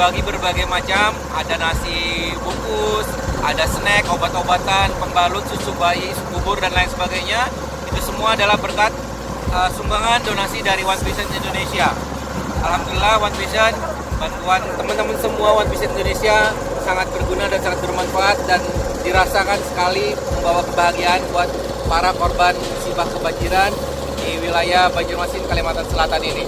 dibagi berbagai macam, ada nasi bungkus, ada snack, obat-obatan, pembalut, susu bayi, bubur dan lain sebagainya. Itu semua adalah berkat sumbangan donasi dari One Vision Indonesia. Alhamdulillah One Vision, bantuan teman-teman semua One Vision Indonesia sangat berguna dan sangat bermanfaat dan dirasakan sekali membawa kebahagiaan buat para korban musibah kebanjiran di wilayah Banjarmasin, Kalimantan Selatan ini.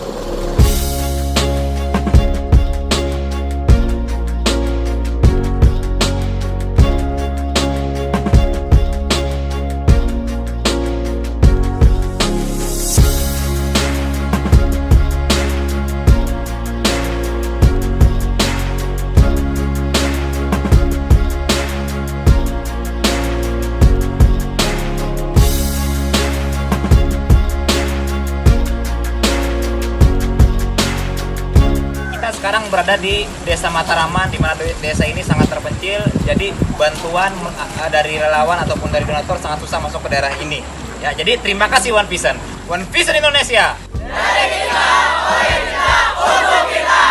Sekarang berada di Desa Mataraman, di mana desa ini sangat terpencil. Jadi bantuan dari relawan ataupun dari donatur sangat susah masuk ke daerah ini. Ya, jadi terima kasih One Vision. One Vision Indonesia. Dari kita, oleh kita, untuk kita.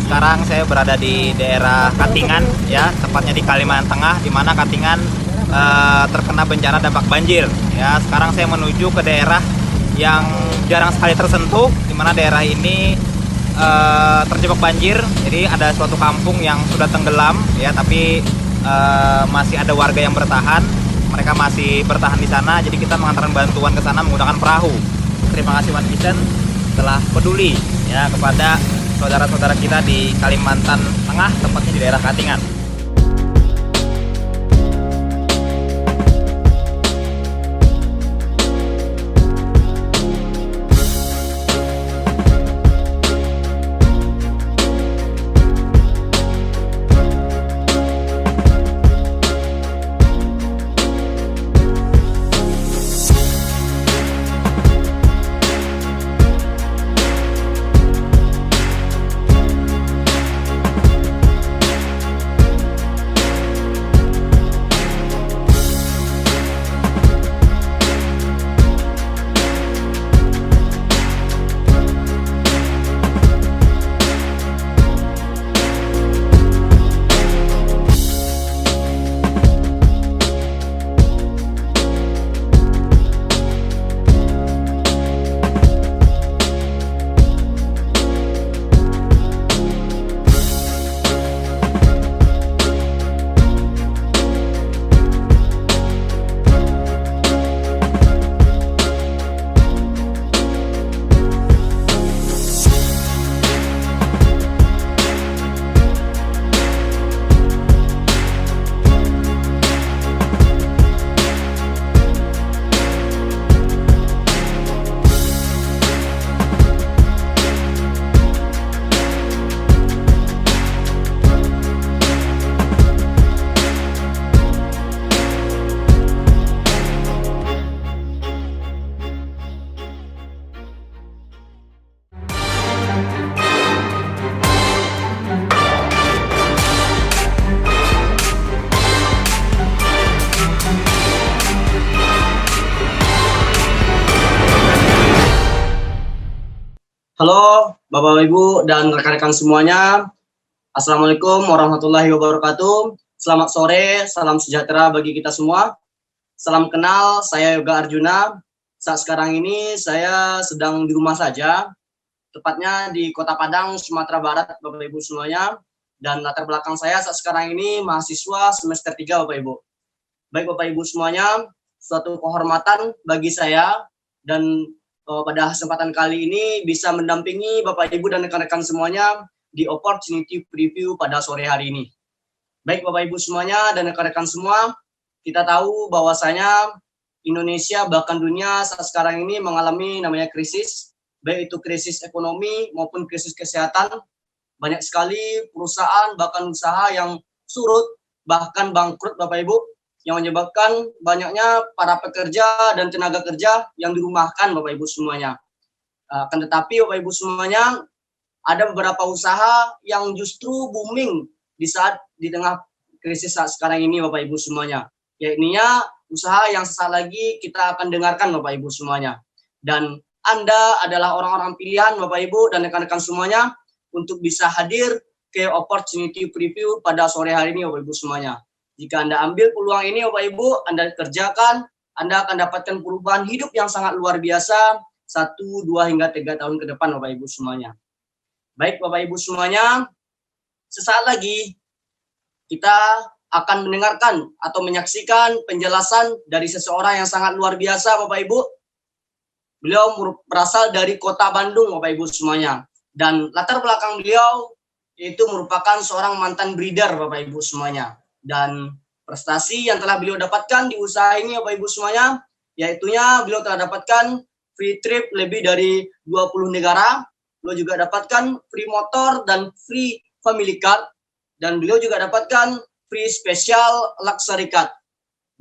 Sekarang saya berada di daerah Katingan, ya, tepatnya di Kalimantan Tengah, di mana Katingan terkena bencana dampak banjir. Ya, sekarang saya menuju ke daerah yang jarang sekali tersentuh, di mana daerah ini terjebak banjir. Jadi ada suatu kampung yang sudah tenggelam, ya, tapi masih ada warga yang bertahan. Mereka masih bertahan di sana. Jadi kita mengantarkan bantuan ke sana menggunakan perahu. Terima kasih One Vision telah peduli, ya, kepada saudara-saudara kita di Kalimantan Tengah, tepatnya di daerah Katingan. Halo Bapak Ibu dan rekan-rekan semuanya. Assalamualaikum warahmatullahi wabarakatuh. Selamat sore, salam sejahtera bagi kita semua. Salam kenal, saya Yoga Arjuna. Saat sekarang ini saya sedang di rumah saja, tepatnya di Kota Padang, Sumatera Barat, Bapak Ibu semuanya. Dan latar belakang saya saat sekarang ini mahasiswa semester 3, Bapak Ibu. Baik Bapak Ibu semuanya, suatu kehormatan bagi saya dan pada kesempatan kali ini bisa mendampingi Bapak Ibu dan rekan-rekan semuanya di opportunity preview pada sore hari ini. Baik Bapak Ibu semuanya dan rekan-rekan semua, kita tahu bahwasanya Indonesia bahkan dunia saat sekarang ini mengalami namanya krisis, baik itu krisis ekonomi maupun krisis kesehatan. Banyak sekali perusahaan bahkan usaha yang surut, bahkan bangkrut Bapak Ibu, yang menyebabkan banyaknya para pekerja dan tenaga kerja yang dirumahkan Bapak Ibu semuanya. Akan tetapi Bapak Ibu semuanya, ada beberapa usaha yang justru booming di tengah krisis saat sekarang ini Bapak Ibu semuanya. Yaitunya usaha yang sesaat lagi kita akan dengarkan Bapak Ibu semuanya. Dan Anda adalah orang-orang pilihan Bapak Ibu dan rekan-rekan semuanya untuk bisa hadir ke opportunity preview pada sore hari ini Bapak Ibu semuanya. Jika Anda ambil peluang ini Bapak Ibu, Anda kerjakan, Anda akan dapatkan perubahan hidup yang sangat luar biasa 1, 2, hingga 3 tahun ke depan Bapak Ibu semuanya. Baik Bapak Ibu semuanya, sesaat lagi kita akan mendengarkan atau menyaksikan penjelasan dari seseorang yang sangat luar biasa Bapak Ibu. Beliau berasal dari Kota Bandung Bapak Ibu semuanya. Dan latar belakang beliau itu merupakan seorang mantan breeder Bapak Ibu semuanya. Dan prestasi yang telah beliau dapatkan di usaha ini Bapak Ibu semuanya, yaitunya beliau telah dapatkan free trip lebih dari 20 negara. Beliau juga dapatkan free motor dan free family card. Dan beliau juga dapatkan free special luxury card.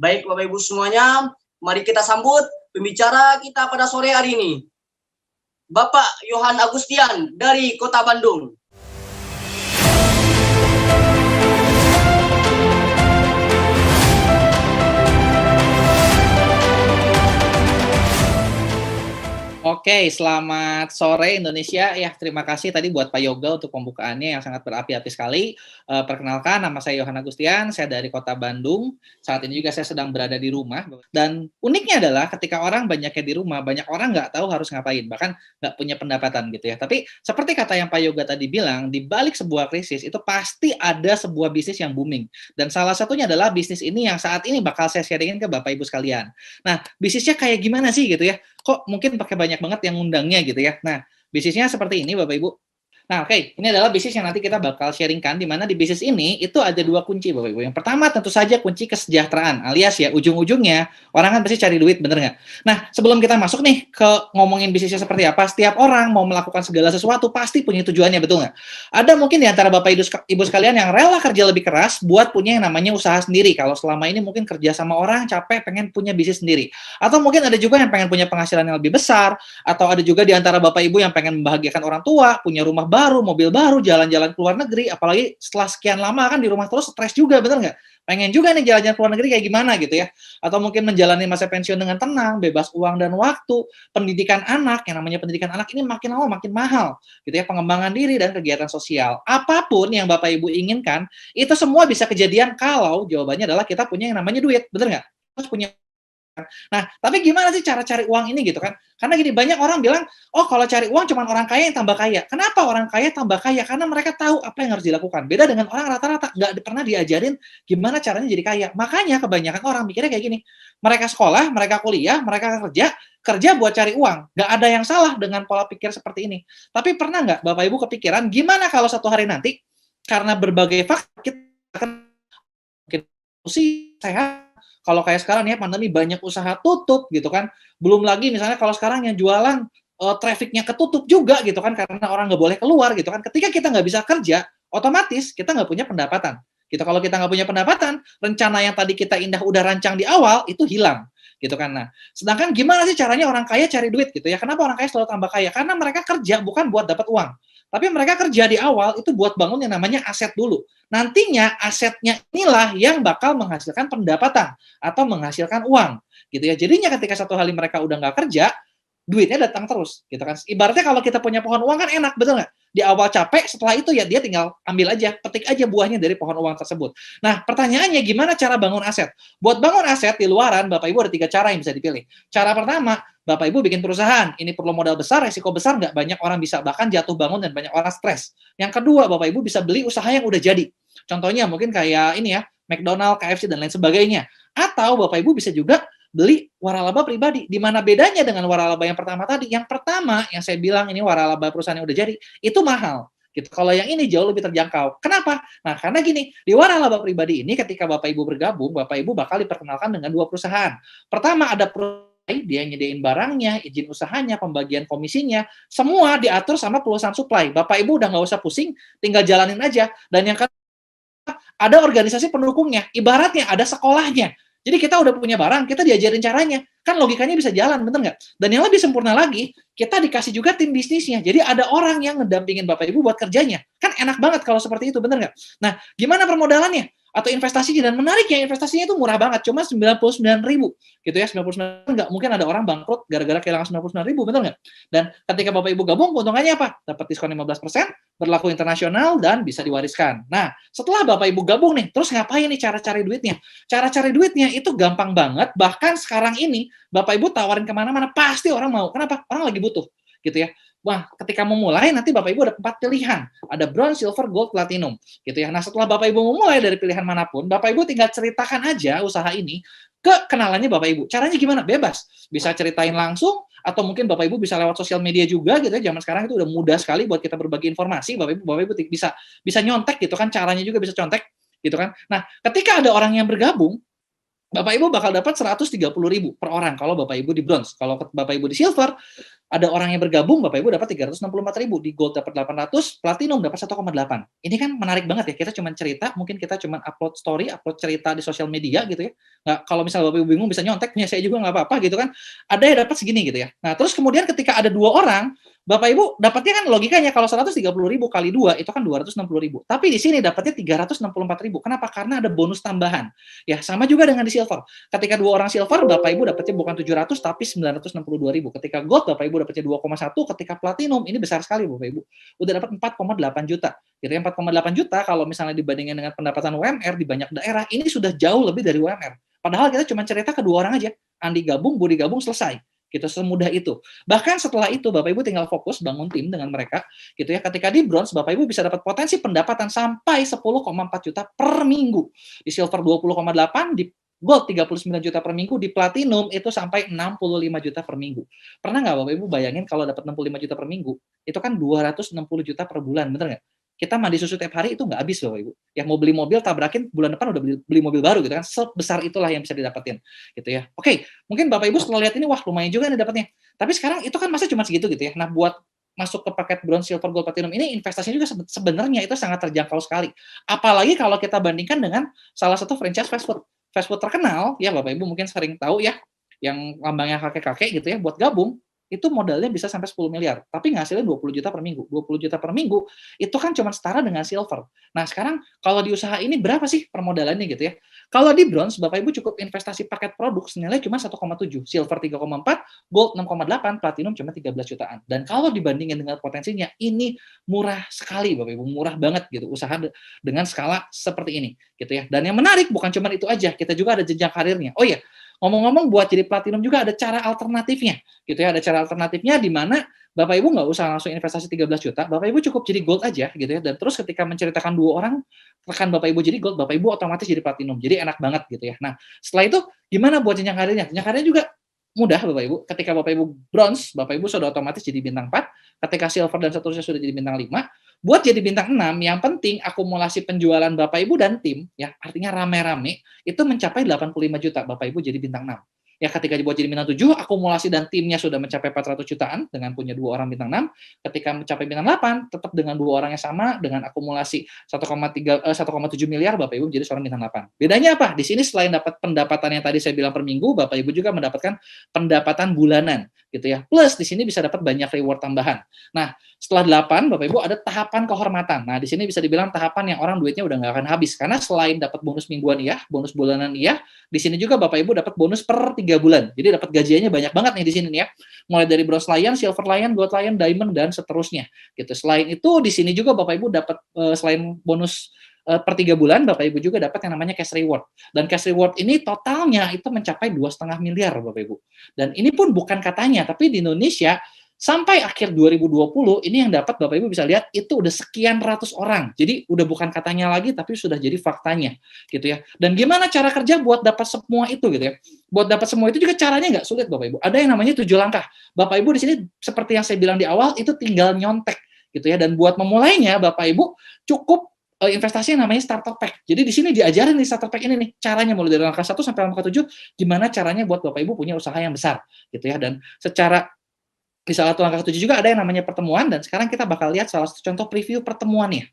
Baik Bapak Ibu semuanya, mari kita sambut pembicara kita pada sore hari ini. Bapak Yohan Agustian dari Kota Bandung. Oke, selamat sore Indonesia. Ya, terima kasih tadi buat Pak Yoga untuk pembukaannya yang sangat berapi-api sekali. Perkenalkan, nama saya Yohan Agustian, saya dari Kota Bandung. Saat ini juga saya sedang berada di rumah. Dan uniknya adalah ketika orang banyaknya di rumah, banyak orang nggak tahu harus ngapain, bahkan nggak punya pendapatan gitu ya. Tapi seperti kata yang Pak Yoga tadi bilang, di balik sebuah krisis itu pasti ada sebuah bisnis yang booming. Dan salah satunya adalah bisnis ini yang saat ini bakal saya sharingin ke Bapak Ibu sekalian. Nah, bisnisnya kayak gimana sih gitu ya? Kok mungkin pakai banyak banget yang ngundangnya gitu ya. Nah, bisnisnya seperti ini Bapak Ibu. Nah, oke, ini adalah bisnis yang nanti kita bakal sharingkan, di mana di bisnis ini itu ada 2 kunci Bapak Ibu. Yang pertama tentu saja kunci kesejahteraan, alias ya ujung-ujungnya orang kan pasti cari duit, bener nggak? Nah, sebelum kita masuk nih ke ngomongin bisnisnya seperti apa, setiap orang mau melakukan segala sesuatu pasti punya tujuannya, betul nggak? Ada mungkin di antara Bapak Ibu sekalian yang rela kerja lebih keras buat punya yang namanya usaha sendiri. Kalau selama ini mungkin kerja sama orang, capek, pengen punya bisnis sendiri. Atau mungkin ada juga yang pengen punya penghasilan yang lebih besar, atau ada juga di antara Bapak Ibu yang pengen membahagiakan orang tua, punya rumah baru, mobil baru, jalan-jalan ke luar negeri, apalagi setelah sekian lama kan di rumah terus stres juga, bener nggak? Pengen juga nih jalan-jalan ke luar negeri kayak gimana gitu ya. Atau mungkin menjalani masa pensiun dengan tenang, bebas uang dan waktu, pendidikan anak, yang namanya pendidikan anak ini makin lama makin mahal, gitu ya, pengembangan diri dan kegiatan sosial. Apapun yang Bapak Ibu inginkan, itu semua bisa kejadian kalau jawabannya adalah kita punya yang namanya duit, bener nggak? Terus punya. Nah, tapi gimana sih cara cari uang ini gitu kan? Karena gini, banyak orang bilang, oh kalau cari uang cuma orang kaya yang tambah kaya. Kenapa orang kaya tambah kaya? Karena mereka tahu apa yang harus dilakukan. Beda dengan orang rata-rata, nggak pernah diajarin gimana caranya jadi kaya. Makanya kebanyakan orang mikirnya kayak gini, mereka sekolah, mereka kuliah, mereka kerja buat cari uang. Nggak ada yang salah dengan pola pikir seperti ini. Tapi pernah nggak Bapak Ibu kepikiran, gimana kalau satu hari nanti, karena berbagai faktor, kita akan mungkin sehat. Kalau kayak sekarang ya pandemi banyak usaha tutup gitu kan. Belum lagi misalnya kalau sekarang yang jualan trafficnya ketutup juga gitu kan karena orang nggak boleh keluar gitu kan. Ketika kita nggak bisa kerja, otomatis kita nggak punya pendapatan. Gitu. Kalau kita nggak punya pendapatan, rencana yang tadi kita udah rancang di awal itu hilang gitu kan. Nah, sedangkan gimana sih caranya orang kaya cari duit gitu ya? Kenapa orang kaya selalu tambah kaya? Karena mereka kerja bukan buat dapat uang. Tapi mereka kerja di awal itu buat bangun yang namanya aset dulu. Nantinya asetnya inilah yang bakal menghasilkan pendapatan atau menghasilkan uang, gitu ya. Jadinya ketika satu hari mereka udah nggak kerja, duitnya datang terus, gitu kan. Ibaratnya kalau kita punya pohon uang kan enak, betul nggak? Di awal capek, setelah itu ya dia tinggal ambil aja, petik aja buahnya dari pohon uang tersebut. Nah, pertanyaannya gimana cara bangun aset? Buat bangun aset di luaran, Bapak Ibu ada 3 cara yang bisa dipilih. Cara pertama, Bapak Ibu bikin perusahaan. Ini perlu modal besar, resiko besar, nggak banyak orang bisa, bahkan jatuh bangun dan banyak orang stres. Yang kedua, Bapak Ibu bisa beli usaha yang udah jadi. Contohnya mungkin kayak ini ya, McDonald, KFC, dan lain sebagainya. Atau Bapak Ibu bisa juga beli waralaba pribadi. Di mana bedanya dengan waralaba yang pertama tadi? Yang pertama, yang saya bilang ini waralaba perusahaan yang udah jadi, itu mahal. Gitu. Kalau yang ini jauh lebih terjangkau. Kenapa? Nah, karena gini, di waralaba pribadi ini ketika Bapak Ibu bergabung, Bapak Ibu bakal diperkenalkan dengan 2 perusahaan. Pertama ada perusahaan, dia nyediain barangnya, izin usahanya, pembagian komisinya, semua diatur sama perusahaan supply. Bapak Ibu udah nggak usah pusing, tinggal jalanin aja. Dan yang kedua, ada organisasi pendukungnya. Ibaratnya ada sekolahnya. Jadi kita udah punya barang, kita diajarin caranya. Kan logikanya bisa jalan, bener nggak? Dan yang lebih sempurna lagi, kita dikasih juga tim bisnisnya. Jadi ada orang yang ngedampingin Bapak Ibu buat kerjanya. Kan enak banget kalau seperti itu, bener nggak? Nah, gimana permodalannya? Atau investasinya, dan menariknya investasinya itu murah banget, cuma 99.000 gitu ya, 99, nggak mungkin ada orang bangkrut gara-gara kehilangan 99.000, betul nggak? Dan ketika Bapak Ibu gabung, keuntungannya apa? Dapat diskon 15%, berlaku internasional, dan bisa diwariskan. Nah, setelah Bapak Ibu gabung nih, terus ngapain nih cara cari duitnya? Cara cari duitnya itu gampang banget, bahkan sekarang ini Bapak Ibu tawarin kemana-mana, pasti orang mau. Kenapa? Orang lagi butuh, gitu ya. Wah, ketika memulai nanti Bapak Ibu ada 4 pilihan. Ada bronze, silver, gold, platinum, gitu ya. Nah, setelah Bapak Ibu memulai dari pilihan manapun, Bapak Ibu tinggal ceritakan aja usaha ini ke kenalannya Bapak Ibu. Caranya gimana? Bebas. Bisa ceritain langsung, atau mungkin Bapak Ibu bisa lewat sosial media juga, gitu ya. Zaman sekarang itu udah mudah sekali buat kita berbagi informasi. Bapak Ibu bisa nyontek gitu kan, caranya juga bisa contek, gitu kan. Nah, ketika ada orang yang bergabung, Bapak Ibu bakal dapat 130.000 per orang kalau Bapak Ibu di bronze. Kalau Bapak Ibu di silver, ada orang yang bergabung, Bapak Ibu dapat 364.000. Di gold dapat 800, platinum dapat 1,8. Ini kan menarik banget ya. Kita cuma cerita, mungkin kita cuma upload story, upload cerita di sosial media gitu ya. Nggak, kalau misalnya Bapak Ibu bingung bisa nyontek, punya saya juga nggak apa-apa gitu kan. Ada yang dapat segini gitu ya. Nah, terus kemudian ketika ada 2 orang, Bapak Ibu dapatnya kan logikanya kalau 130.000 kali 2 itu kan 260.000. Tapi di sini dapatnya 364.000. Kenapa? Karena ada bonus tambahan. Ya, sama juga dengan di silver. Ketika 2 orang silver, Bapak Ibu dapatnya bukan 700 tapi 962.000. Ketika gold, Bapak Ibu dapatnya 2,1. Ketika platinum, ini besar sekali Bapak Ibu. Udah dapat 4,8 juta. Gitu ya, 4,8 juta kalau misalnya dibandingkan dengan pendapatan UMR di banyak daerah, ini sudah jauh lebih dari UMR. Padahal kita cuma cerita ke 2 orang aja. Andi gabung, Budi gabung, selesai. Gitu, semudah itu. Bahkan setelah itu Bapak Ibu tinggal fokus bangun tim dengan mereka, gitu ya. Ketika di bronze Bapak Ibu bisa dapat potensi pendapatan sampai 10,4 juta per minggu. Di silver 20,8, di gold 39 juta per minggu, di platinum itu sampai 65 juta per minggu. Pernah nggak Bapak Ibu bayangin kalau dapat 65 juta per minggu, itu kan 260 juta per bulan, bener nggak? Kita mandi susu tiap hari itu nggak habis Bapak Ibu. Yang mau beli mobil tabrakin bulan depan udah beli mobil baru gitu kan. Sebesar itulah yang bisa didapetin gitu ya. Oke, mungkin Bapak Ibu setelah lihat ini wah lumayan juga nih dapatnya. Tapi sekarang itu kan masa cuma segitu gitu ya. Nah, buat masuk ke paket bronze, silver, gold, platinum ini investasinya juga sebenarnya itu sangat terjangkau sekali. Apalagi kalau kita bandingkan dengan salah satu franchise fast food. Fast food terkenal ya Bapak Ibu mungkin sering tahu ya, yang lambangnya kakek-kakek gitu ya, buat gabung itu modalnya bisa sampai 10 miliar, tapi ngasilin 20 juta per minggu. 20 juta per minggu, itu kan cuma setara dengan silver. Nah, sekarang kalau di usaha ini berapa sih permodalannya gitu ya? Kalau di bronze, Bapak Ibu cukup investasi paket produk senilai cuma 1,7, silver 3,4, gold 6,8, platinum cuma 13 jutaan. Dan kalau dibandingin dengan potensinya, ini murah sekali Bapak Ibu, murah banget gitu, usaha dengan skala seperti ini gitu ya. Dan yang menarik bukan cuma itu aja, kita juga ada jenjang karirnya. Oh iya, ngomong-ngomong buat jadi platinum juga ada cara alternatifnya, gitu ya. Ada cara alternatifnya di mana Bapak Ibu nggak usah langsung investasi 13 juta, Bapak Ibu cukup jadi gold aja, gitu ya. Dan terus ketika menceritakan 2 orang, rekan Bapak Ibu jadi gold, Bapak Ibu otomatis jadi platinum. Jadi enak banget gitu ya. Nah, setelah itu gimana buat jenjang karirnya? Jenjang karirnya juga mudah Bapak Ibu. Ketika Bapak Ibu bronze, Bapak Ibu sudah otomatis jadi bintang 4. Ketika silver dan seterusnya sudah jadi bintang 5. Buat jadi bintang 6, yang penting akumulasi penjualan Bapak Ibu dan tim, ya artinya rame-rame, itu mencapai 85 juta, Bapak Ibu jadi bintang 6. Ya ketika dibuat jadi bintang 7, akumulasi dan timnya sudah mencapai 400 jutaan dengan punya 2 orang bintang 6. Ketika mencapai bintang 8, tetap dengan 2 orang yang sama dengan akumulasi 1,7 miliar, Bapak Ibu jadi seorang bintang 8. Bedanya apa? Di sini selain dapat pendapatan yang tadi saya bilang per minggu, Bapak Ibu juga mendapatkan pendapatan bulanan. gitu ya. Plus di sini bisa dapat banyak reward tambahan. Nah, setelah 8, Bapak Ibu ada tahapan kehormatan. Nah, di sini bisa dibilang tahapan yang orang duitnya udah nggak akan habis. Karena selain dapat bonus mingguan iya, bonus bulanan iya, di sini juga Bapak Ibu dapat bonus per 3 bulan. Jadi dapat gajiannya banyak banget nih di sini nih ya. Mulai dari Bronze Lion, Silver Lion, Gold Lion, Diamond, dan seterusnya. Gitu. Selain itu, di sini juga Bapak Ibu dapat selain bonus per 3 bulan, Bapak Ibu juga dapat yang namanya cash reward. Dan cash reward ini totalnya itu mencapai 2,5 miliar Bapak Ibu. Dan ini pun bukan katanya, tapi di Indonesia sampai akhir 2020 ini yang dapat Bapak Ibu bisa lihat itu udah sekian ratus orang. Jadi udah bukan katanya lagi tapi sudah jadi faktanya gitu ya. Dan gimana cara kerja buat dapat semua itu gitu ya. Buat dapat semua itu juga caranya nggak sulit Bapak Ibu. Ada yang namanya 7 langkah. Bapak Ibu di sini seperti yang saya bilang di awal itu tinggal nyontek gitu ya. Dan buat memulainya Bapak Ibu cukup investasi yang namanya starter pack. Jadi di sini diajarin nih starter pack ini nih caranya mulai dari langkah 1 sampai langkah 7 gimana caranya buat Bapak Ibu punya usaha yang besar gitu ya. Dan secara di salah satu langkah 7 juga ada yang namanya pertemuan, dan sekarang kita bakal lihat salah satu contoh preview pertemuannya.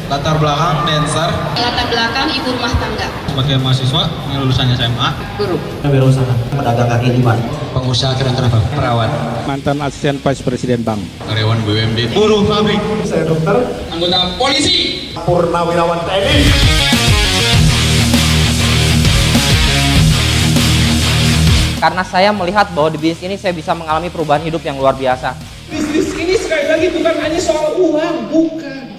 Latar belakang dancer, Latar belakang ibu rumah tangga. sebagai mahasiswa yang lulusannya SMA, Guru. Wirausaha, pedagang kaki lima, pengusaha keren travel, Perawat. mantan asisten vice presiden bank, karyawan BUMD, buruh pabrik, saya dokter, anggota polisi, Purnawirawan TNI. Karena saya melihat bahwa di bisnis ini saya bisa mengalami perubahan hidup yang luar biasa. Bisnis ini sekali lagi bukan hanya soal uang, bukan.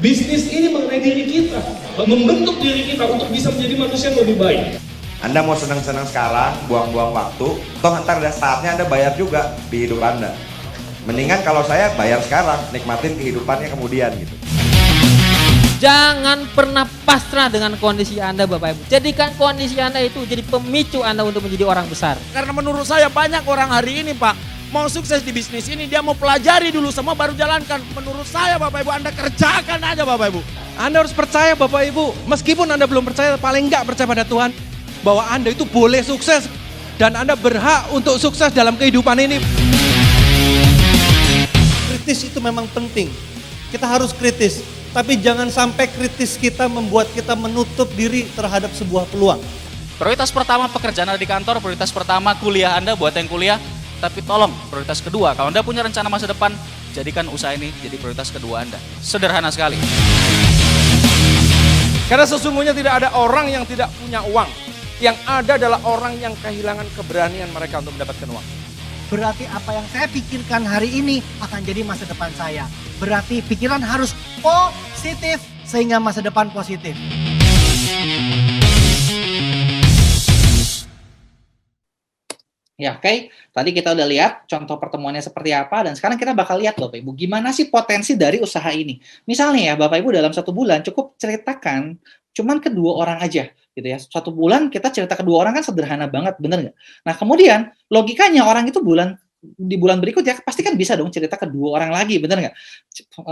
Bisnis ini mengenai diri kita, membentuk diri kita untuk bisa menjadi manusia yang lebih baik. Anda mau senang-senang sekarang, buang-buang waktu, toh ntar ada saatnya Anda bayar juga di hidup Anda. Mendingan kalau saya bayar sekarang, nikmatin kehidupannya kemudian gitu. Jangan pernah pasrah dengan kondisi Anda Bapak Ibu. Jadikan kondisi Anda itu jadi pemicu Anda untuk menjadi orang besar. Karena menurut saya banyak orang hari ini Pak, mau sukses di bisnis ini dia mau pelajari dulu semua baru jalankan. Menurut saya Bapak Ibu Anda kerjakan aja Bapak Ibu. Anda harus percaya Bapak Ibu, meskipun Anda belum percaya, paling enggak percaya pada Tuhan, bahwa Anda itu boleh sukses dan Anda berhak untuk sukses dalam kehidupan ini. Kritis itu memang penting, kita harus kritis, tapi jangan sampai kritis kita membuat kita menutup diri terhadap sebuah peluang. Prioritas pertama pekerjaan Anda di kantor, prioritas pertama kuliah Anda buat yang kuliah, tapi tolong prioritas kedua, kalau Anda punya rencana masa depan, jadikan usaha ini jadi prioritas kedua Anda. Sederhana sekali. Karena sesungguhnya tidak ada orang yang tidak punya uang. Yang ada adalah orang yang kehilangan keberanian mereka untuk mendapatkan uang. Berarti apa yang saya pikirkan hari ini akan jadi masa depan saya. Berarti pikiran harus positif sehingga masa depan positif. Ya, oke. Tadi kita udah lihat contoh pertemuannya seperti apa, dan sekarang kita bakal lihat Bapak Ibu, gimana sih potensi dari usaha ini. Misalnya ya, Bapak Ibu dalam 1 bulan cukup ceritakan cuman ke 2 orang aja, gitu ya. 1 bulan kita cerita ke 2 orang kan sederhana banget, bener nggak? Nah, kemudian logikanya orang itu di bulan berikutnya pasti kan bisa dong cerita ke 2 orang lagi, bener nggak?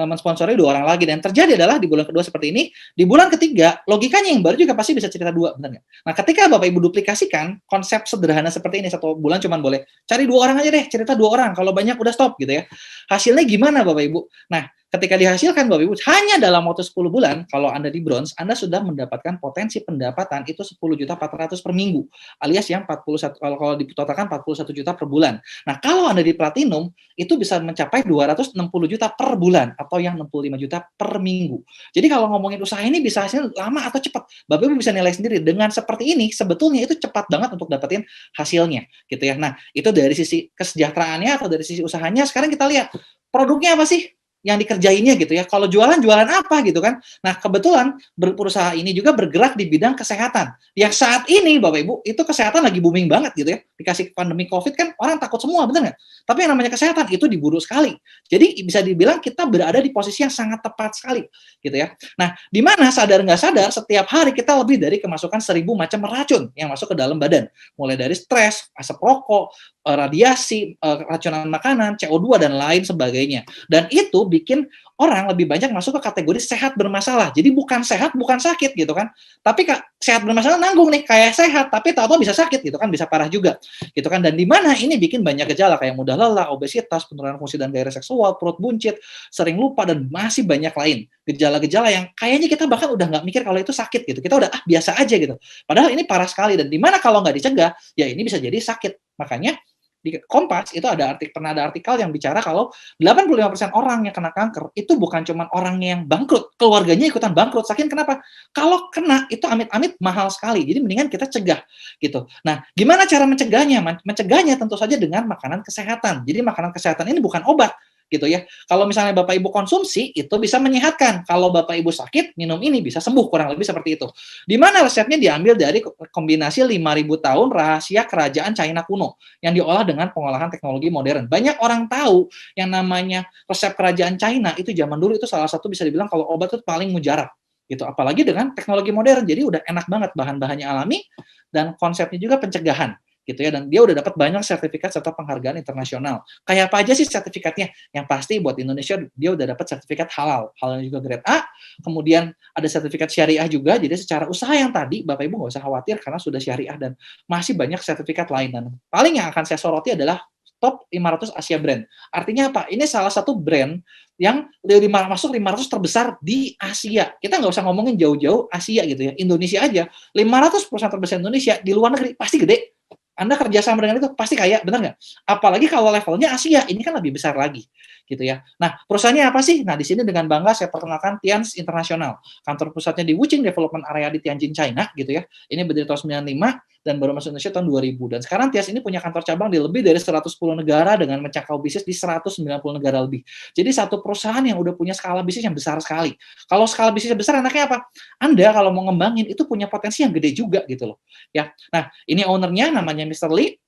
Mensponsori 2 orang lagi, dan terjadi adalah di bulan kedua seperti ini, di bulan ketiga logikanya yang baru juga pasti bisa cerita 2, bener nggak? Nah, ketika Bapak Ibu duplikasikan konsep sederhana seperti ini, 1 bulan cuman boleh cari 2 orang aja deh, cerita 2 orang, kalau banyak udah stop gitu ya. Hasilnya gimana Bapak Ibu? Nah, ketika dihasilkan Bapak Ibu, hanya dalam waktu 10 bulan, kalau Anda di bronze, Anda sudah mendapatkan potensi pendapatan itu 10.400.000 per minggu, alias yang 41, kalau ditotalkan 41 juta per bulan. Nah, kalau Anda di platinum, itu bisa mencapai 260 juta per bulan, atau yang 65 juta per minggu. Jadi kalau ngomongin usaha ini bisa hasilnya lama atau cepat, Bapak Ibu bisa nilai sendiri. Dengan seperti ini, sebetulnya itu cepat banget untuk dapetin hasilnya, gitu ya. Nah, itu dari sisi kesejahteraannya atau dari sisi usahanya. Sekarang kita lihat, produknya apa sih? yang dikerjainnya gitu ya. Kalau jualan apa gitu kan. Nah, kebetulan perusahaan ini juga bergerak di bidang kesehatan. Yang saat ini Bapak Ibu, itu kesehatan lagi booming banget gitu ya. Dikasih pandemi Covid kan orang takut semua, benar nggak? Tapi yang namanya kesehatan itu diburu sekali. Jadi bisa dibilang kita berada di posisi yang sangat tepat sekali gitu ya. Nah, di mana sadar nggak sadar setiap hari kita lebih dari kemasukan 1000 macam racun yang masuk ke dalam badan. Mulai dari stres, asap rokok, radiasi, racunan makanan, CO2 dan lain sebagainya. Dan itu bikin orang lebih banyak masuk ke kategori sehat bermasalah. Jadi bukan sehat, bukan sakit gitu kan. Tapi sehat bermasalah nanggung nih, kayak sehat tapi tahu-tahu bisa sakit gitu kan, bisa parah juga. Gitu kan. Dan di mana ini bikin banyak gejala kayak mudah lelah, obesitas, penurunan fungsi dan gairah seksual, perut buncit, sering lupa dan masih banyak lain. Gejala-gejala yang kayaknya kita bahkan udah nggak mikir kalau itu sakit gitu. Kita udah biasa aja gitu. Padahal ini parah sekali dan di mana kalau nggak dicegah, ya ini bisa jadi sakit. Makanya di Kompas itu pernah ada artikel yang bicara kalau 85% orang yang kena kanker itu bukan cuma orangnya yang bangkrut, keluarganya ikutan bangkrut. Saking kenapa? Kalau kena itu amit-amit mahal sekali. Jadi mendingan kita cegah gitu. Nah, gimana cara mencegahnya? Mencegahnya tentu saja dengan makanan kesehatan. Jadi makanan kesehatan ini bukan obat gitu ya. Kalau misalnya Bapak Ibu konsumsi itu bisa menyehatkan. Kalau Bapak Ibu sakit, minum ini bisa sembuh, kurang lebih seperti itu. Di mana resepnya diambil dari kombinasi 5.000 tahun rahasia kerajaan China kuno yang diolah dengan pengolahan teknologi modern. Banyak orang tahu yang namanya resep kerajaan China itu zaman dulu itu salah satu bisa dibilang kalau obat itu paling mujarab gitu. Apalagi dengan teknologi modern. Jadi udah enak banget, bahan-bahannya alami dan konsepnya juga pencegahan gitu ya, dan dia udah dapat banyak sertifikat serta penghargaan internasional. Kayak apa aja sih sertifikatnya? Yang pasti buat Indonesia dia udah dapat sertifikat halal juga grade A, kemudian ada sertifikat syariah juga, jadi secara usaha yang tadi Bapak Ibu nggak usah khawatir karena sudah syariah dan masih banyak sertifikat lain. Dan paling yang akan saya soroti adalah top 500 Asia brand. Artinya apa? Ini salah satu brand yang masuk 500 terbesar di Asia. Kita nggak usah ngomongin jauh-jauh Asia gitu ya. Indonesia aja, 500 perusahaan terbesar Indonesia di luar negeri pasti gede. Anda kerjasama dengan itu pasti kaya, benar nggak? Apalagi kalau levelnya Asia, ini kan lebih besar lagi, gitu ya. Nah, perusahaannya apa sih? Nah, di sini dengan bangga saya perkenalkan Tians International. Kantor pusatnya di Wuxing Development Area di Tianjin, China, gitu ya. Ini berdiri tahun 95 dan baru masuk Indonesia tahun 2000. Dan sekarang Tians ini punya kantor cabang di lebih dari 110 negara dengan mencakup bisnis di 190 negara lebih. Jadi satu perusahaan yang udah punya skala bisnis yang besar sekali. Kalau skala bisnisnya besar, enaknya apa? Anda kalau mau ngembangin itu punya potensi yang gede juga gitu loh. Ya. Nah, ini ownernya namanya Mr. Lee.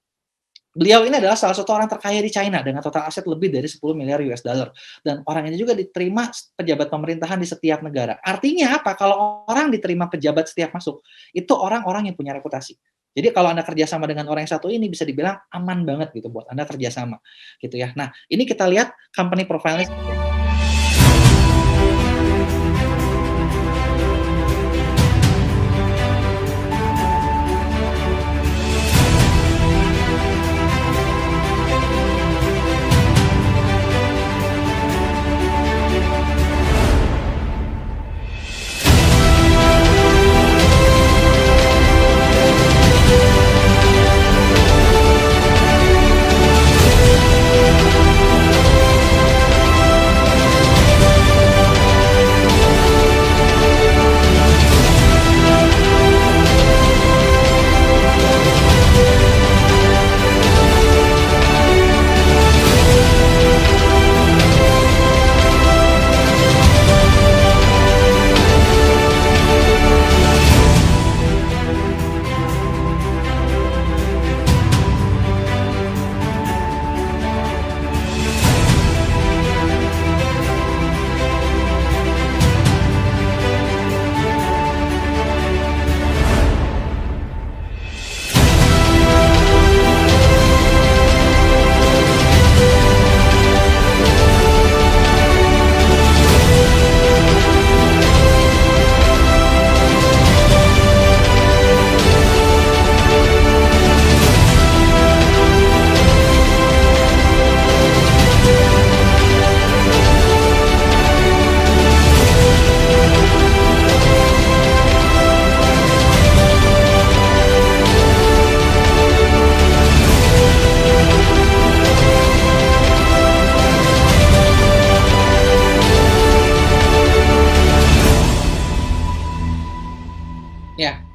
Beliau ini adalah salah satu orang terkaya di China dengan total aset lebih dari 10 miliar US dollar. Dan orang ini juga diterima pejabat pemerintahan di setiap negara. Artinya apa? Kalau orang diterima pejabat setiap masuk, itu orang-orang yang punya reputasi. Jadi kalau Anda kerjasama dengan orang yang satu ini bisa dibilang aman banget gitu buat Anda kerjasama. Gitu ya. Nah, ini kita lihat company profile-nya.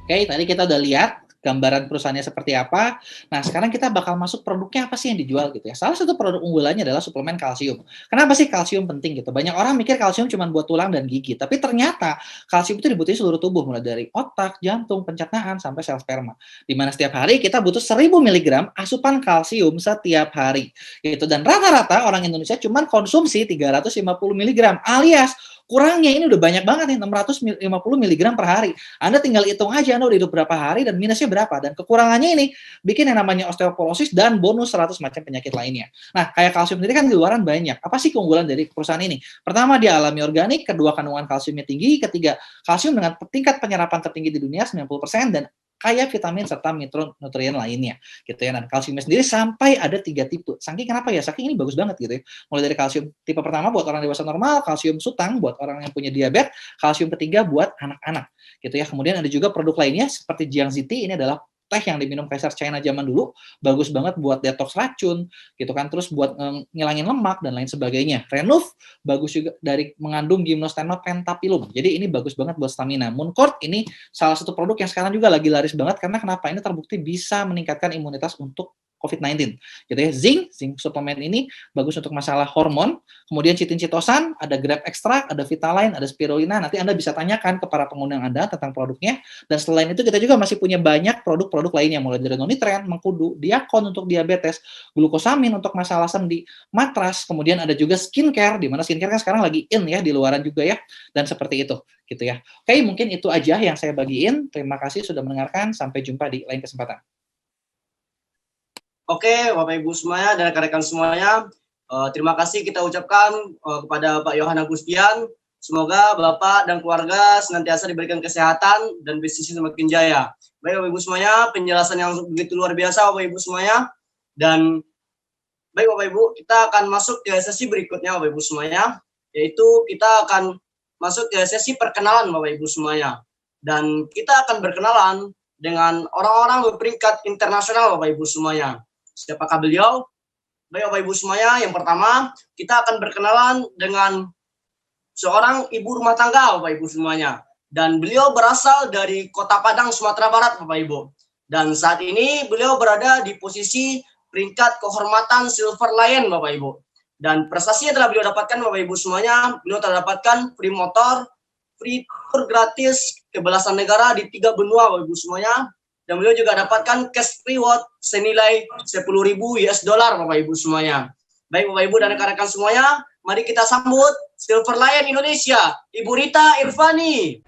Oke, tadi kita udah lihat gambaran perusahaannya seperti apa. Nah, sekarang kita bakal masuk produknya apa sih yang dijual gitu ya. Salah satu produk unggulannya adalah suplemen kalsium. Kenapa sih kalsium penting gitu? Banyak orang mikir kalsium cuma buat tulang dan gigi, tapi ternyata kalsium itu dibutuhkan seluruh tubuh, mulai dari otak, jantung, pencernaan, sampai sel sperma. Di mana setiap hari kita butuh 1000 mg asupan kalsium setiap hari. Gitu. Dan rata-rata orang Indonesia cuma konsumsi 350 mg, alias kurangnya ini udah banyak banget nih, 650 mg per hari. Anda tinggal hitung aja Anda udah hidup berapa hari dan minusnya berapa. Dan kekurangannya ini bikin yang namanya osteoporosis dan bonus 100 macam penyakit lainnya. Nah, kayak kalsium sendiri kan di luaran banyak. Apa sih keunggulan dari perusahaan ini? Pertama, dia alami organik, kedua kandungan kalsiumnya tinggi, ketiga kalsium dengan tingkat penyerapan tertinggi di dunia 90%, dan kaya vitamin serta mikronutrien lainnya gitu ya. Dan kalsiumnya sendiri sampai ada 3 tipe. Saking kenapa ya? Saking ini bagus banget gitu ya. Mulai dari kalsium tipe pertama buat orang dewasa normal, kalsium sutang buat orang yang punya diabetes, kalsium ketiga buat anak-anak gitu ya. Kemudian ada juga produk lainnya seperti Jiangxi Tea, ini adalah teh yang diminum Kaisar China zaman dulu, bagus banget buat detox racun gitu kan, terus buat ngilangin lemak dan lain sebagainya. Renuf bagus juga dari mengandung gimnostenol pentapilum, jadi ini bagus banget buat stamina. Mooncourt ini salah satu produk yang sekarang juga lagi laris banget, karena kenapa? Ini terbukti bisa meningkatkan imunitas untuk COVID-19 gitu ya. Zinc suplemen ini bagus untuk masalah hormon. Kemudian chitin-chitosan, ada Grab Extract, ada Vitaline, ada Spirulina. Nanti Anda bisa tanyakan ke para pengguna Anda tentang produknya. Dan selain itu kita juga masih punya banyak produk-produk lainnya, mulai dari Nonitren, Mengkudu, Diakon untuk diabetes, glukosamin untuk masalah sendi, matras. Kemudian ada juga skincare, di mana skincare kan sekarang lagi in ya di luaran juga ya. Dan seperti itu gitu ya. Oke, mungkin itu aja yang saya bagiin. Terima kasih sudah mendengarkan. Sampai jumpa di lain kesempatan. Oke, Bapak Ibu semuanya dan rekan-rekan semuanya, terima kasih kita ucapkan kepada Pak Yohan Agustian. Semoga Bapak dan keluarga senantiasa diberikan kesehatan dan bisnisnya semakin jaya. Baik Bapak Ibu semuanya, penjelasan yang begitu luar biasa Bapak Ibu semuanya. Dan baik Bapak Ibu, kita akan masuk ke sesi berikutnya Bapak Ibu semuanya, yaitu kita akan masuk ke sesi perkenalan Bapak Ibu semuanya. Dan kita akan berkenalan dengan orang-orang berperingkat internasional Bapak Ibu semuanya. Siapakah beliau? Baik Bapak Ibu semuanya, yang pertama kita akan berkenalan dengan seorang ibu rumah tangga Bapak Ibu semuanya. Dan beliau berasal dari Kota Padang, Sumatera Barat Bapak Ibu. Dan saat ini beliau berada di posisi peringkat kehormatan Silver Lion Bapak Ibu. Dan prestasi yang telah beliau dapatkan Bapak Ibu semuanya, beliau telah dapatkan free motor, free tour gratis ke belasan negara di 3 benua Bapak Ibu semuanya. Dan beliau juga dapatkan cash reward senilai 10.000 US dollar Bapak Ibu semuanya. Baik Bapak Ibu dan rekan-rekan semuanya, mari kita sambut Silver Lion Indonesia, Ibu Rita Irvani.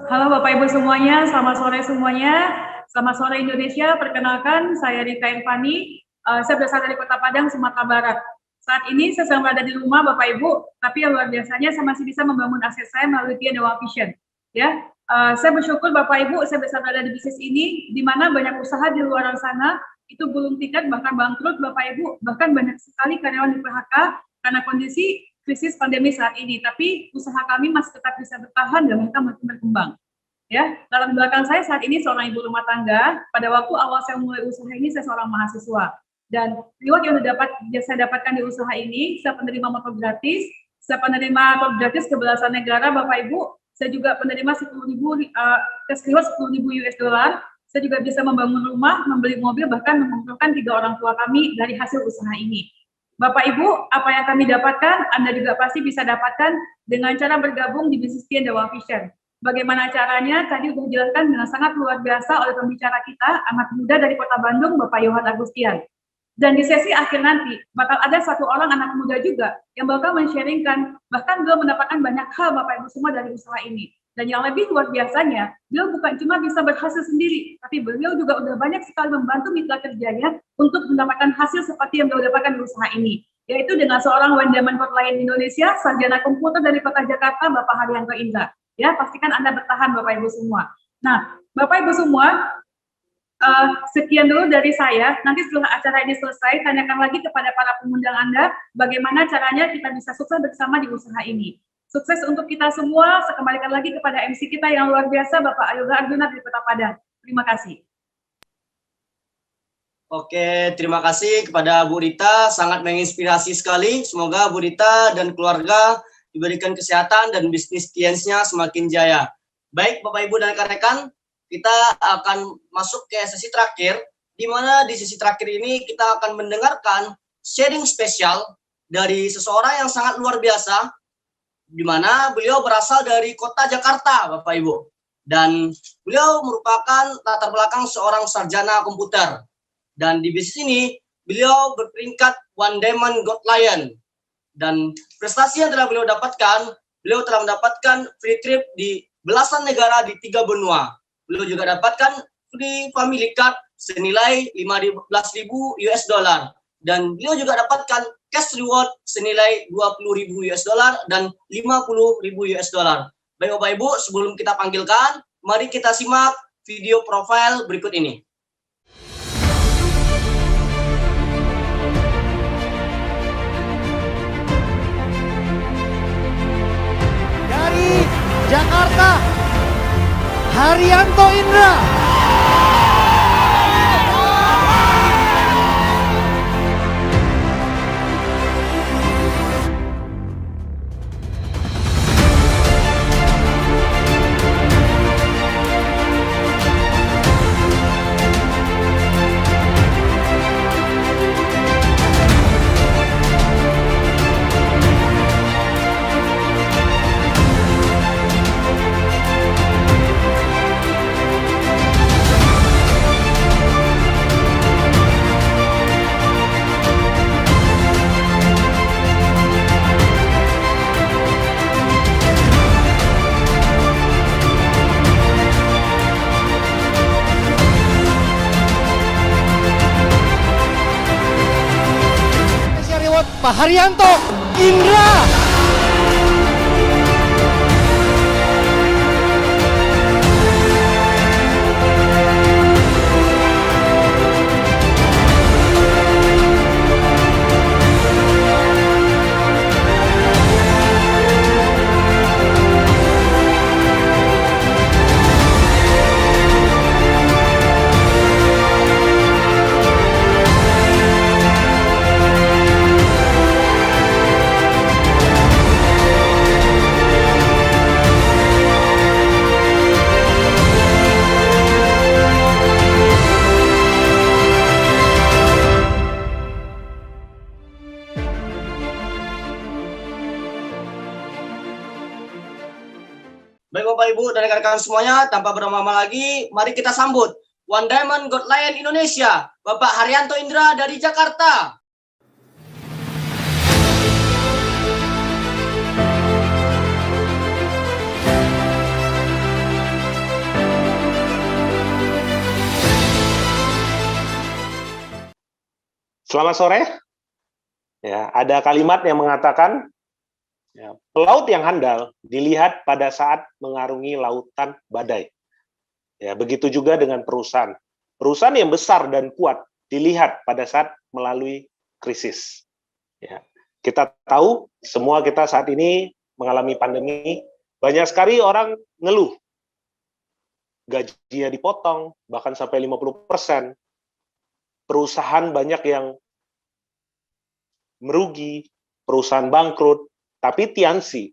Halo Bapak Ibu semuanya, selamat sore semuanya. Selamat sore Indonesia, perkenalkan saya Rita Irvani. Saya berasal dari Kota Padang, Sumatera Barat. Saat ini saya sedang berada di rumah Bapak Ibu, tapi yang luar biasanya saya masih bisa membangun aset saya melalui Tia Dewa Vision. Ya, saya bersyukur Bapak Ibu, saya bisa berada di bisnis ini, di mana banyak usaha di luar sana itu gulung tikar bahkan bangkrut Bapak Ibu, bahkan banyak sekali karyawan di PHK karena kondisi krisis pandemi saat ini. Tapi usaha kami masih tetap bisa bertahan dan mereka masih berkembang. Ya, dalam belakang saya saat ini seorang ibu rumah tangga. Pada waktu awal saya mulai usaha ini saya seorang mahasiswa. Dan reward yang saya dapatkan di usaha ini, saya penerima motor gratis, saya penerima motor gratis ke belasan negara, Bapak Ibu. Saya juga penerima 10.000 cash reward 10.000 US dollar. Saya juga bisa membangun rumah, membeli mobil, bahkan mengumpulkan 3 orang tua kami dari hasil usaha ini. Bapak Ibu, apa yang kami dapatkan, Anda juga pasti bisa dapatkan dengan cara bergabung di bisnis Tia Dewa Vision. Bagaimana caranya? Tadi sudah dijelaskan dengan sangat luar biasa oleh pembicara kita, anak muda dari Kota Bandung, Bapak Yohan Agustian. Dan di sesi akhir nanti, bakal ada 1 orang anak muda juga yang bakal men-sharingkan, bahkan beliau mendapatkan banyak hal Bapak Ibu semua dari usaha ini. Dan yang lebih luar biasanya, beliau bukan cuma bisa berhasil sendiri, tapi beliau juga udah banyak sekali membantu mitra kerjanya untuk mendapatkan hasil seperti yang beliau dapatkan di usaha ini. Yaitu dengan seorang Wendaman Lion Indonesia, sarjana komputer dari Kota Jakarta, Bapak Haryanto Indra. Ya, pastikan Anda bertahan Bapak Ibu semua. Nah, Bapak Ibu semua, sekian dulu dari saya. Nanti setelah acara ini selesai, tanyakan lagi kepada para pengundang Anda bagaimana caranya kita bisa sukses bersama di usaha ini. Sukses untuk kita semua. Saya kembalikan lagi kepada MC kita yang luar biasa, Bapak Yoga Arjuna dari Kota Padang. Terima kasih. Oke, terima kasih kepada Bu Rita, sangat menginspirasi sekali. Semoga Bu Rita dan keluarga diberikan kesehatan dan bisnis kiensnya semakin jaya. Baik Bapak Ibu dan rekan-rekan, kita akan masuk ke sesi terakhir, di mana di sesi terakhir ini kita akan mendengarkan sharing spesial dari seseorang yang sangat luar biasa, di mana beliau berasal dari kota Jakarta, Bapak Ibu. Dan beliau merupakan latar belakang seorang sarjana komputer. Dan di bisnis ini, beliau berperingkat One Diamond Gold Lion. Dan prestasi yang telah beliau dapatkan, beliau telah mendapatkan free trip di belasan negara di 3 benua. Beliau juga dapatkan free family card senilai 15.000 US dollar. Dan beliau juga dapatkan cash reward senilai 20.000 US dollar dan 50.000 US dollar. Baik Bapak Ibu, sebelum kita panggilkan, mari kita simak video profil berikut ini. Dari Jakarta, Haryanto Indra. Pak Haryanto Indra. Baik Bapak Ibu dan rekan-rekan semuanya, tanpa berlama-lama lagi, mari kita sambut One Diamond Gold Lion Indonesia, Bapak Haryanto Indra dari Jakarta. Selamat sore. Ya, ada kalimat yang mengatakan, ya, pelaut yang handal dilihat pada saat mengarungi lautan badai. Ya, begitu juga dengan perusahaan. Perusahaan yang besar dan kuat dilihat pada saat melalui krisis. Ya, kita tahu semua kita saat ini mengalami pandemi, banyak sekali orang ngeluh. Gajinya dipotong, bahkan sampai 50%. Perusahaan banyak yang merugi, perusahaan bangkrut, tapi Tianxi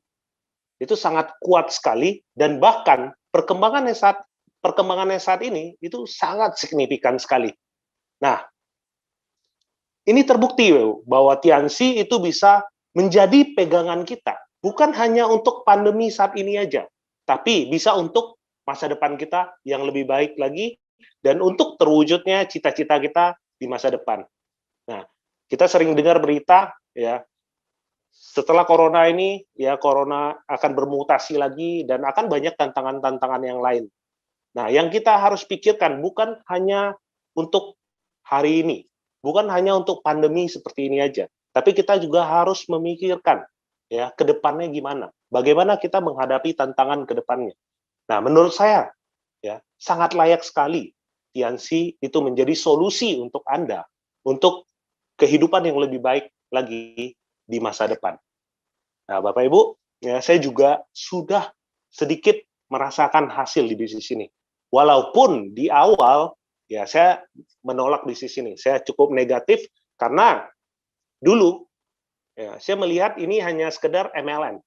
itu sangat kuat sekali, dan bahkan perkembangannya saat ini itu sangat signifikan sekali. Nah, ini terbukti bahwa Tianxi itu bisa menjadi pegangan kita, bukan hanya untuk pandemi saat ini aja, tapi bisa untuk masa depan kita yang lebih baik lagi, dan untuk terwujudnya cita-cita kita di masa depan. Nah, kita sering dengar berita, ya, setelah corona ini, ya, corona akan bermutasi lagi dan akan banyak tantangan-tantangan yang lain. Nah, yang kita harus pikirkan bukan hanya untuk hari ini, bukan hanya untuk pandemi seperti ini aja, tapi kita juga harus memikirkan, ya, ke depannya gimana, bagaimana kita menghadapi tantangan ke depannya. Nah, menurut saya, ya, sangat layak sekali Tianxi itu menjadi solusi untuk Anda, untuk kehidupan yang lebih baik lagi di masa depan. Nah, Bapak Ibu, ya, saya juga sudah sedikit merasakan hasil di bisnis ini. Walaupun di awal ya saya menolak bisnis ini. Saya cukup negatif karena dulu ya, saya melihat ini hanya sekedar MLM.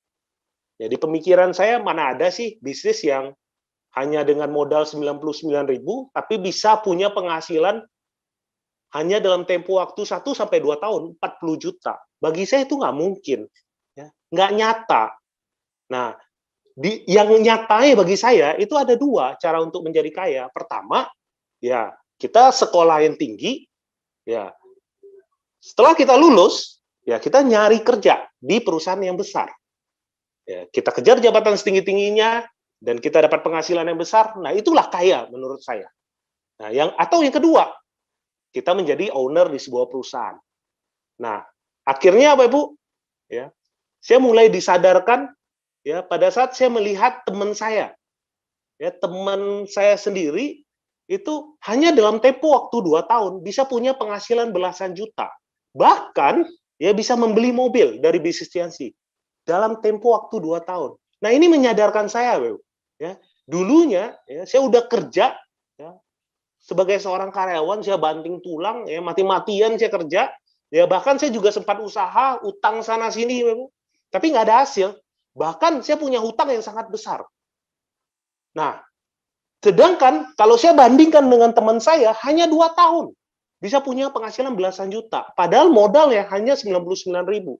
Jadi pemikiran saya, mana ada sih bisnis yang hanya dengan modal 99.000 tapi bisa punya penghasilan hanya dalam tempo waktu 1 sampai 2 tahun 40 juta. Bagi saya itu nggak mungkin, ya, nggak nyata. Nah, yang nyatanya bagi saya itu ada 2 cara untuk menjadi kaya. Pertama, ya kita sekolah yang tinggi, ya setelah kita lulus, ya kita nyari kerja di perusahaan yang besar. Ya, kita kejar jabatan setinggi-tingginya dan kita dapat penghasilan yang besar. Nah, itulah kaya menurut saya. Nah, yang kedua, kita menjadi owner di sebuah perusahaan. Nah, akhirnya apa Ibu? Ya, saya mulai disadarkan ya pada saat saya melihat teman saya. Ya, teman saya sendiri itu hanya dalam tempo waktu 2 tahun bisa punya penghasilan belasan juta. Bahkan ya bisa membeli mobil dari bisnis Tiansi dalam tempo waktu 2 tahun. Nah, ini menyadarkan saya, Bu. Ya, dulunya ya, saya udah kerja ya, sebagai seorang karyawan, saya banting tulang, ya mati-matian saya kerja, ya bahkan saya juga sempat usaha, utang sana sini, Bu. Tapi nggak ada hasil. Bahkan saya punya hutang yang sangat besar. Nah, sedangkan kalau saya bandingkan dengan teman saya, hanya 2 tahun bisa punya penghasilan belasan juta. Padahal modalnya hanya 99.000.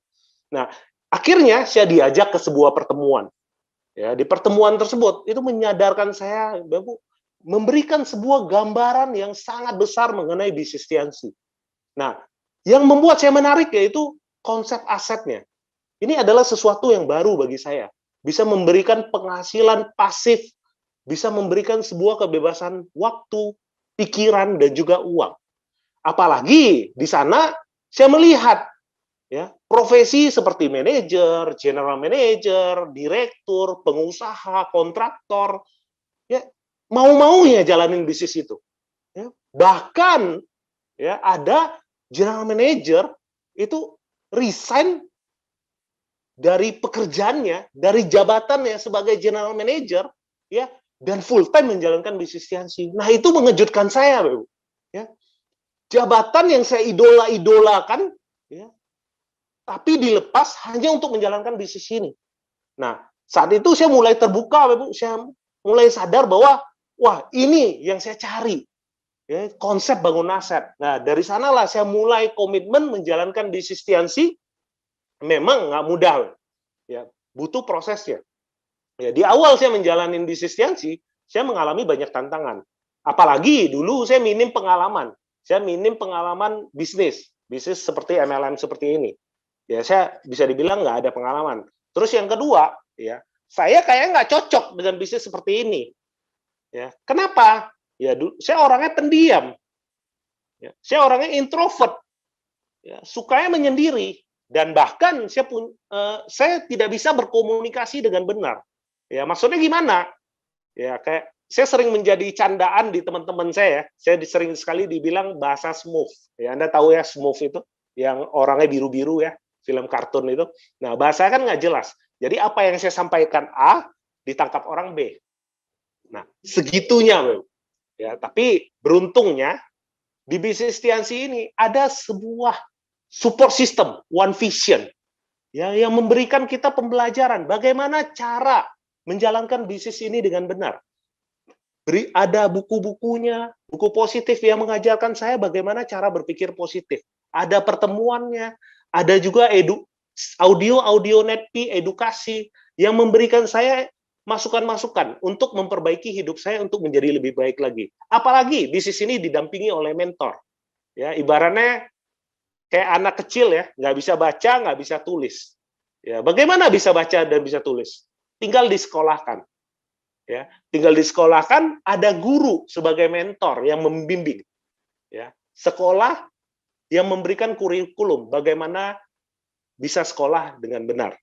Nah, akhirnya saya diajak ke sebuah pertemuan. Ya, di pertemuan tersebut itu menyadarkan saya, Bapak, memberikan sebuah gambaran yang sangat besar mengenai bisnis Tiansi. Nah, yang membuat saya menarik yaitu konsep asetnya. Ini adalah sesuatu yang baru bagi saya. Bisa memberikan penghasilan pasif, bisa memberikan sebuah kebebasan waktu, pikiran, dan juga uang. Apalagi di sana saya melihat ya, profesi seperti manajer, general manager, direktur, pengusaha, kontraktor, ya mau-maunya jalanin bisnis itu. Ya. Bahkan ya ada general manager itu resign dari pekerjaannya, dari jabatannya sebagai general manager, ya, dan full time menjalankan bisnis Tiansi. Nah, itu mengejutkan saya, Bu. Ya. Jabatan yang saya idola-idolakan, ya, tapi dilepas hanya untuk menjalankan bisnis ini. Nah, saat itu saya mulai terbuka, Bu. Saya mulai sadar bahwa, wah, ini yang saya cari. Ya, konsep bangun aset. Nah, dari sanalah saya mulai komitmen menjalankan bisnis Tiansi. Memang nggak mudah. Ya, butuh prosesnya. Ya, di awal saya menjalani bisnis Tiansi, saya mengalami banyak tantangan. Apalagi dulu saya minim pengalaman. Saya minim pengalaman bisnis seperti MLM seperti ini. Ya, saya bisa dibilang nggak ada pengalaman. Terus yang kedua, ya, saya kayaknya nggak cocok dengan bisnis seperti ini. Ya, kenapa? Ya, saya orangnya pendiam. Ya, saya orangnya introvert. Ya, sukanya menyendiri. Dan bahkan saya tidak bisa berkomunikasi dengan benar. Ya, maksudnya gimana? Ya, kayak saya sering menjadi candaan di teman-teman saya. Saya sering sekali dibilang bahasa smooth. Ya, Anda tahu ya smooth itu, yang orangnya biru-biru ya. Film kartun itu. Nah, bahasa kan nggak jelas. Jadi apa yang saya sampaikan A, ditangkap orang B. Nah, segitunya, Bu. Ya, tapi beruntungnya, di bisnis Tiansi ini ada sebuah support system, One Vision, ya, yang memberikan kita pembelajaran bagaimana cara menjalankan bisnis ini dengan benar. Ada buku-bukunya, buku positif yang mengajarkan saya bagaimana cara berpikir positif. Ada pertemuannya, ada juga audio netpi edukasi yang memberikan saya masukan-masukan untuk memperbaiki hidup saya untuk menjadi lebih baik lagi. Apalagi bisnis ini didampingi oleh mentor. Ya, ibaratnya kayak anak kecil ya, nggak bisa baca, nggak bisa tulis. Ya, bagaimana bisa baca dan bisa tulis? Tinggal disekolahkan. Ya, tinggal disekolahkan, ada guru sebagai mentor yang membimbing. Ya, sekolah yang memberikan kurikulum bagaimana bisa sekolah dengan benar.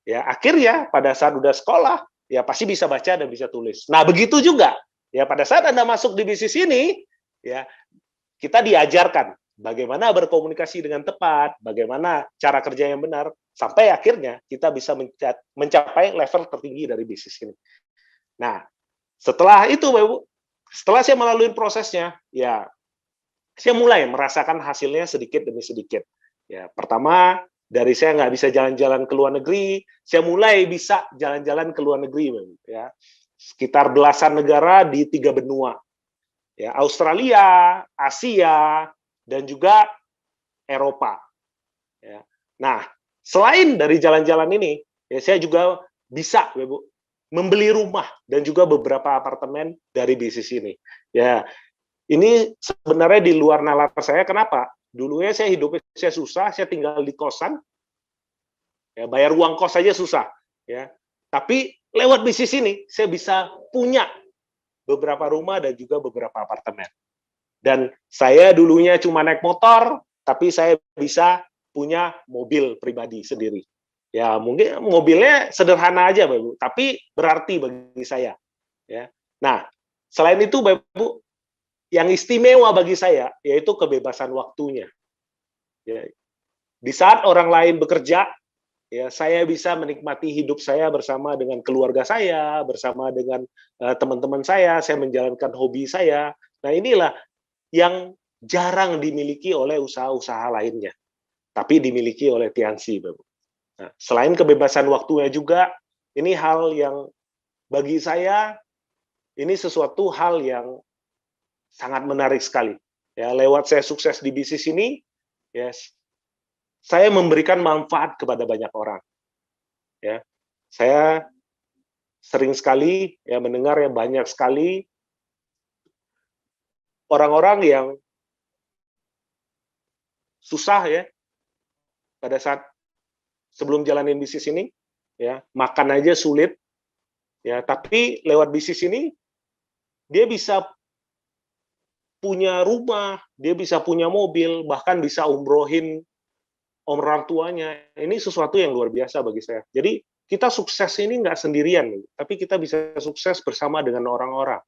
Ya, akhirnya pada saat udah sekolah, ya pasti bisa baca dan bisa tulis. Nah, begitu juga. Ya, pada saat Anda masuk di bisnis ini, ya kita diajarkan bagaimana berkomunikasi dengan tepat, bagaimana cara kerja yang benar, sampai akhirnya kita bisa mencapai level tertinggi dari bisnis ini. Nah, setelah itu, Bapak, setelah saya melalui prosesnya, ya saya mulai merasakan hasilnya sedikit demi sedikit. Ya, pertama dari saya nggak bisa jalan-jalan ke luar negeri, saya mulai bisa jalan-jalan ke luar negeri, ya, sekitar belasan negara di 3 benua, ya, Australia, Asia, dan juga Eropa. Ya. Nah, selain dari jalan-jalan ini, ya, saya juga bisa, ya, Bu, membeli rumah dan juga beberapa apartemen dari bisnis ini. Ya, ini sebenarnya di luar nalar saya. Kenapa? Dulunya saya hidupnya saya susah, saya tinggal di kosan, ya, bayar uang kos saja susah, ya. Tapi lewat bisnis ini saya bisa punya beberapa rumah dan juga beberapa apartemen. Dan saya dulunya cuma naik motor, tapi saya bisa punya mobil pribadi sendiri. Ya, mungkin mobilnya sederhana aja, Bapak Ibu, tapi berarti bagi saya. Ya. Nah, selain itu, Bapak Ibu, yang istimewa bagi saya yaitu kebebasan waktunya. Ya. Di saat orang lain bekerja, ya, saya bisa menikmati hidup saya bersama dengan keluarga saya, bersama dengan teman-teman saya menjalankan hobi saya. Nah, inilah yang jarang dimiliki oleh usaha-usaha lainnya, tapi dimiliki oleh Tiansi, Bapak. Nah, selain kebebasan waktunya juga, ini hal yang bagi saya ini sesuatu hal yang sangat menarik sekali. Ya, lewat saya sukses di bisnis ini, yes, saya memberikan manfaat kepada banyak orang. Ya, saya sering sekali ya mendengar ya banyak sekali orang-orang yang susah ya pada saat sebelum jalanin bisnis ini, ya, makan aja sulit, ya, tapi lewat bisnis ini dia bisa punya rumah, dia bisa punya mobil, bahkan bisa umrohin orang tuanya. Ini sesuatu yang luar biasa bagi saya. Jadi kita sukses ini nggak sendirian, tapi kita bisa sukses bersama dengan orang-orang.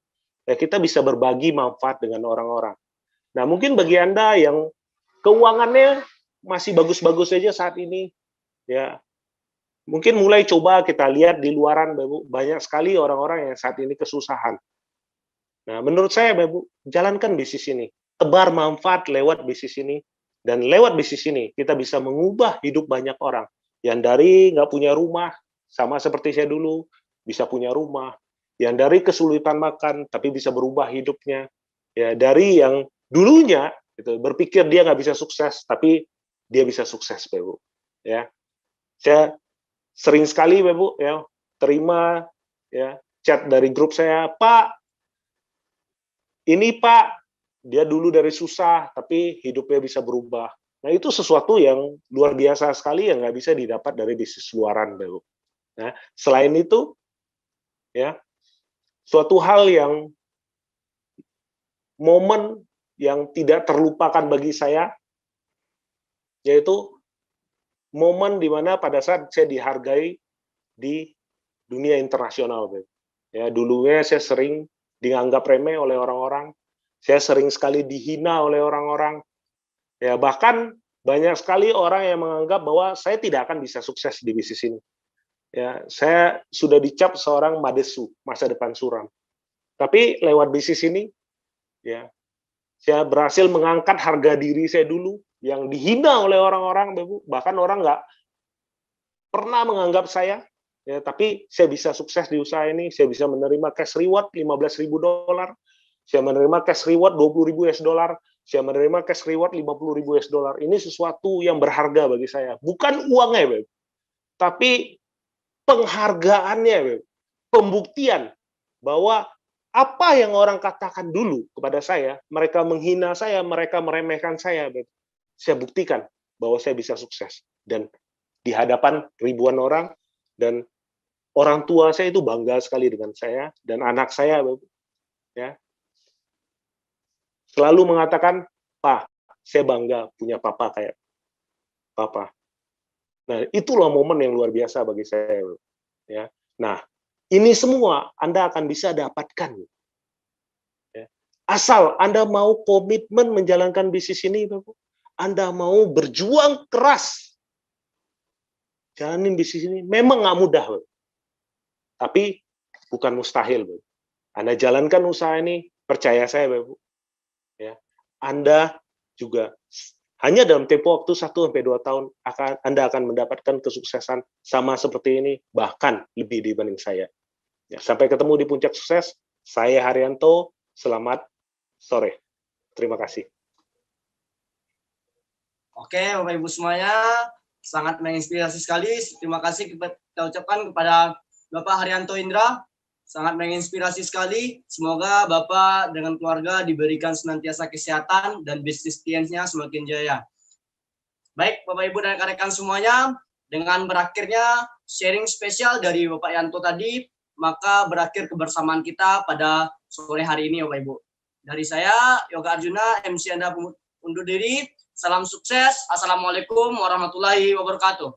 Ya, kita bisa berbagi manfaat dengan orang-orang. Nah, mungkin bagi Anda yang keuangannya masih bagus-bagus saja saat ini, ya, mungkin mulai coba kita lihat di luaran, banyak sekali orang-orang yang saat ini kesusahan. Nah, menurut saya, Bapak, jalankan bisnis ini, tebar manfaat lewat bisnis ini, dan lewat bisnis ini kita bisa mengubah hidup banyak orang yang dari nggak punya rumah, sama seperti saya dulu, bisa punya rumah, yang dari kesulitan makan tapi bisa berubah hidupnya, ya, dari yang dulunya gitu, berpikir dia nggak bisa sukses tapi dia bisa sukses, Bapak. Ya, saya sering sekali, Bapak, ya, terima ya chat dari grup saya, Pak, ini Pak, dia dulu dari susah, tapi hidupnya bisa berubah. Nah, itu sesuatu yang luar biasa sekali yang nggak bisa didapat dari bisnis luaran, Bapak. Nah, selain itu, ya, suatu hal yang momen yang tidak terlupakan bagi saya, yaitu momen di mana pada saat saya dihargai di dunia internasional, Bapak. Ya, dulunya saya sering dianggap remeh oleh orang-orang, saya sering sekali dihina oleh orang-orang, ya, bahkan banyak sekali orang yang menganggap bahwa saya tidak akan bisa sukses di bisnis ini. Ya, saya sudah dicap seorang madesu, masa depan suram. Tapi lewat bisnis ini, ya, saya berhasil mengangkat harga diri saya dulu yang dihina oleh orang-orang, bahkan orang nggak pernah menganggap saya. Ya, tapi saya bisa sukses di usaha ini, saya bisa menerima cash reward $15.000, saya menerima cash reward $20.000, saya menerima cash reward $50.000. Ini sesuatu yang berharga bagi saya. Bukan uangnya, Beb, tapi penghargaannya, Beb. Pembuktian bahwa apa yang orang katakan dulu kepada saya, mereka menghina saya, mereka meremehkan saya, Beb, saya buktikan bahwa saya bisa sukses. Dan di hadapan ribuan orang, dan orang tua saya itu bangga sekali dengan saya, dan anak saya, ya, selalu mengatakan, Pak, saya bangga punya papa kayak papa. Nah, itulah momen yang luar biasa bagi saya. Ya. Nah, ini semua Anda akan bisa dapatkan. Ya. Asal Anda mau komitmen menjalankan bisnis ini, Bapak. Anda mau berjuang keras jalanin bisnis ini. Memang nggak mudah, Bapak. Tapi bukan mustahil, Bapak. Anda jalankan usaha ini, percaya saya Bapak Ibu, ya, Anda juga hanya dalam tempo waktu 1-2 tahun Anda akan mendapatkan kesuksesan sama seperti ini, bahkan lebih dibanding saya. Ya, sampai ketemu di puncak sukses. Saya Haryanto, selamat sore. Terima kasih. Oke, Bapak Ibu semuanya, sangat menginspirasi sekali. Terima kasih kita ucapkan kepada Bapak Haryanto Indra. Sangat menginspirasi sekali. Semoga Bapak dengan keluarga diberikan senantiasa kesehatan dan bisnis kliennya semakin jaya. Baik, Bapak Ibu dan rekan-rekan semuanya, dengan berakhirnya sharing spesial dari Bapak Yanto tadi, maka berakhir kebersamaan kita pada sore hari ini, Bapak Ibu. Dari saya, Yoga Arjuna, MC Anda undur diri. Salam sukses. Assalamualaikum warahmatullahi wabarakatuh.